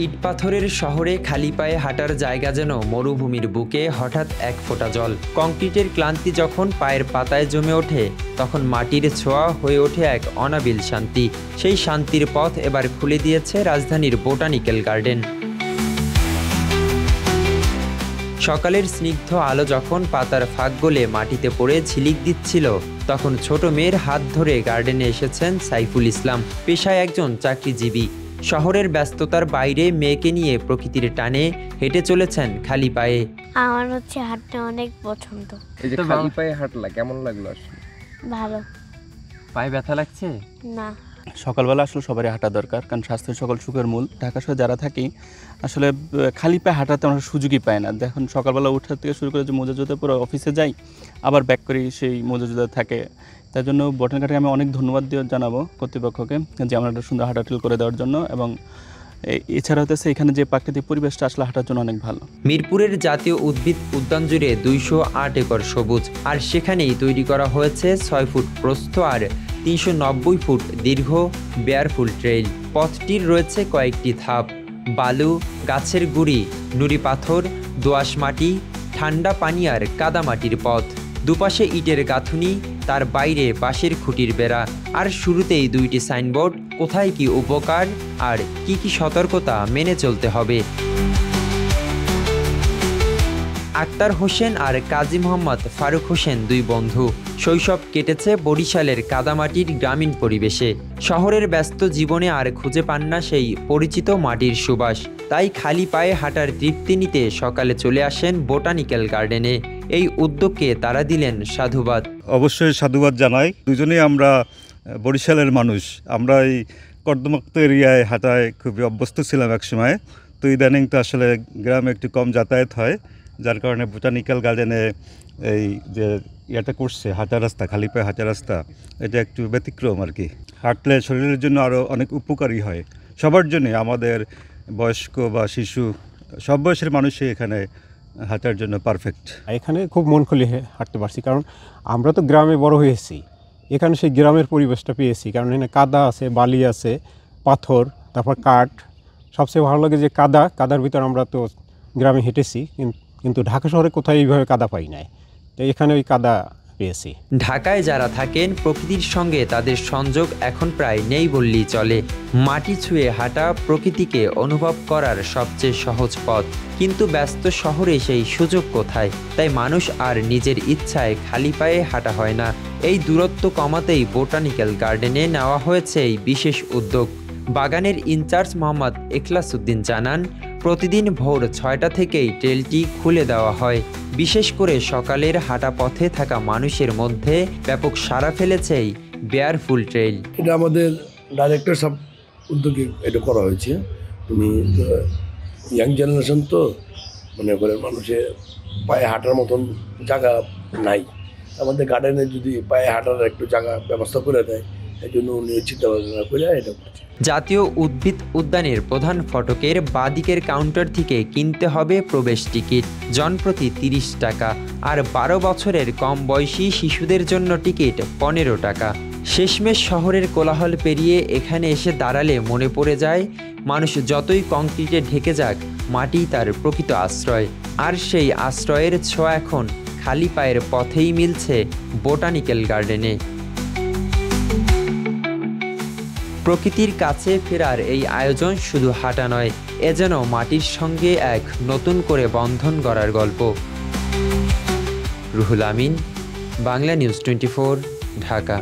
ইটপাথরের শহরে খালি পায়ে হাঁটার জায়গা যেন মরুভূমির বুকে হঠাৎ এক ফোঁটা জল। কংক্রিটের ক্লান্তি যখন পায়ের পাতায় জমে ওঠে, তখন মাটির ছোঁয়া হয়ে ওঠে এক অনাবিল শান্তি। সেই শান্তির পথ এবার খুলে দিয়েছে রাজধানীর বোটানিক্যাল গার্ডেন। সকালের স্নিগ্ধ আলো যখন পাতার ফাঁক গলে মাটিতে পড়ে ঝিলিক দিচ্ছিল, তখন ছোট মেয়ের হাত ধরে গার্ডেনে এসেছেন সাইফুল ইসলাম। পেশায় একজন চাকরিজীবী। শহরের ব্যস্ততার বাইরে মেয়েকে নিয়ে প্রকৃতির টানে হেঁটে চলেছেন খালি পায়ে। আমার হাঁটতে অনেক পছন্দ। এই যে খালি পায়ে হাঁটলা, কেমন লাগলো আসলে? ভালো। পায়ে ব্যথা লাগছে না। সকালবেলা আসলে সবারই হাঁটা দরকার, কারণ স্বাস্থ্য সকল সুখের মূল। ঢাকা শহরে যারা থাকি আসলে খালি পায়ে হাঁটাতে আমরা সুযোগই পাই না। দেখুন সকালবেলা ওঠার থেকে শুরু করে যে মোজা জুতা পরে অফিসে যাই, আবার ব্যাক করি সেই মোজা জুতা থাকে। তার জন্য বোটানিক্যাল গার্ডেনকে আমি অনেক ধন্যবাদ জানাবো কর্তৃপক্ষকে যে আমরা একটা সুন্দর হাঁটাটিল করে দেওয়ার জন্য। এবং এছাড়া হচ্ছে এখানে যে প্রাকৃতিক পরিবেশটা আসলে হাঁটার জন্য অনেক ভালো। মিরপুরের জাতীয় উদ্ভিদ উদ্যান জুড়ে 208 একর সবুজ, আর সেখানেই তৈরি করা হয়েছে 6 ফুট প্রস্থ আর 390 ফুট দীর্ঘ বেয়ারফুল ট্রেইল। পথটির রয়েছে কয়েকটি ধাপ: বালু, গাছের গুঁড়ি, নুড়ি পাথর, দোআঁশ মাটি, ঠান্ডা পানি আর কাদামাটির পথ। দুপাশে ইটের গাঁথুনি, তার বাইরে বাঁশের খুঁটির বেড়া, আর শুরুতেই 2টি সাইনবোর্ড, কোথায় কি উপকার আর কি সতর্কতা মেনে চলতে হবে। আক্তার হোসেন আর কাজী মোহাম্মদ ফারুক হোসেন 2 বন্ধু। শৈশব কেটেছে বরিশালের কাদামাটির গ্রামীণ পরিবেশে। শহরের ব্যস্ত জীবনে আর খুঁজে পান না সেই পরিচিত মাটির সুবাস। তাই খালি পায়ে হাঁটার তৃপ্তি নিতে সকালে চলে আসেন বোটানিক্যাল গার্ডেনে। এই উদ্যোগকে তারা দিলেন সাধুবাদ। অবশ্যই সাধুবাদ জানাই। দুজনেই আমরা বরিশালের মানুষ। আমরা এই কর্দমাক্ত এরিয়ায় হাঁটায় খুবই অভ্যস্ত ছিলাম এক সময়। তো ইদানিং তো আসলে গ্রামে একটু কম যাতায়াত হয়, যার কারণে বোটানিক্যাল গার্ডেনে এই যে ইয়েটা করছে হাঁটার রাস্তা, খালি পায়ে হাঁটার রাস্তা, এটা একটু ব্যতিক্রম আর কি। হাঁটলে শরীরের জন্য আরও অনেক উপকারী হয় সবার জন্যে, আমাদের বয়স্ক বা শিশু সব বয়সের মানুষই এখানে হাঁটার জন্য পারফেক্ট। এখানে খুব মন খুলে হাঁটতে পারছি, কারণ আমরা তো গ্রামে বড় হয়েছি। এখানে সেই গ্রামের পরিবেশটা পেয়েছি, কারণ এখানে কাদা আছে, বালি আছে, পাথর, তারপর কাঠ। সবচেয়ে ভালো লাগে যে কাদার ভিতর আমরা তো গ্রামে হেঁটেছি, কিন্তু ঢাকা শহরে কোথাও এইভাবে কাদা পাই নাই। তো এখানে ওই কাদা পেয়েছি। ঢাকায় যারা থাকেন, প্রকৃতির সঙ্গে তাদের সংযোগ এখন প্রায় নেই বললেই চলে। মাটি ছুঁয়ে হাঁটা প্রকৃতিকে অনুভব করার সবচেয়ে সহজ পথ, কিন্তু ব্যস্ত শহরে সেই সুযোগ কোথায়? তাই মানুষ আর নিজের ইচ্ছায় খালি পায়ে হাঁটা হয় না। এই দূরত্ব কমাতেই বোটানিক্যাল গার্ডেনে নেওয়া হয়েছে এই বিশেষ উদ্যোগ। বাগানের ইনচার্জ মোহাম্মদ এখলাসউদ্দিন জানান, প্রতিদিন ভোর 6টা থেকেই ট্রেলটি খুলে দেওয়া হয়। বিশেষ করে সকালের হাঁটা পথে থাকা মানুষের মধ্যে ব্যাপক সাড়া ফেলেছে এই বেয়ারফুল ট্রেইল। এটা আমাদের ডাইরেক্টর সব উদ্যোগে এটা করা হয়েছে। তুমি ইয়াং জেনারেশন তো মনে করেন মানুষের পায়ে হাঁটার মতন জায়গা নাই। আমাদের গার্ডেনে যদি পায়ে হাঁটার একটু জায়গা ব্যবস্থা করে দেয়, এই জন্য উনি চিন্তা ভাবনা করে এটা করছে। জাতীয় উদ্ভিদ উদ্যানের প্রধান ফটকের বাঁদিকের কাউন্টার থেকে কিনতে হবে প্রবেশ টিকিট, জনপ্রতি 30 টাকা, আর 12 বছরের কম বয়সী শিশুদের জন্য টিকিট 15 টাকা। শেষমেশ শহরের কোলাহল পেরিয়ে এখানে এসে দাঁড়ালে মনে পড়ে যায়, মানুষ যতই কংক্রিটে ঢেকে যাক, মাটি তার প্রকৃত আশ্রয়। আর সেই আশ্রয়ের ছোঁয়া এখন খালি পায়ের পথেই মিলছে বোটানিক্যাল গার্ডেনে। প্রকৃতির কাছে ফেরার এই আয়োজন শুধু হাঁটা নয়, এ যেন মাটির সঙ্গে এক নতুন করে বন্ধন গড়ার গল্প। রুহুল আমিন, বাংলা নিউজ 24, ঢাকা।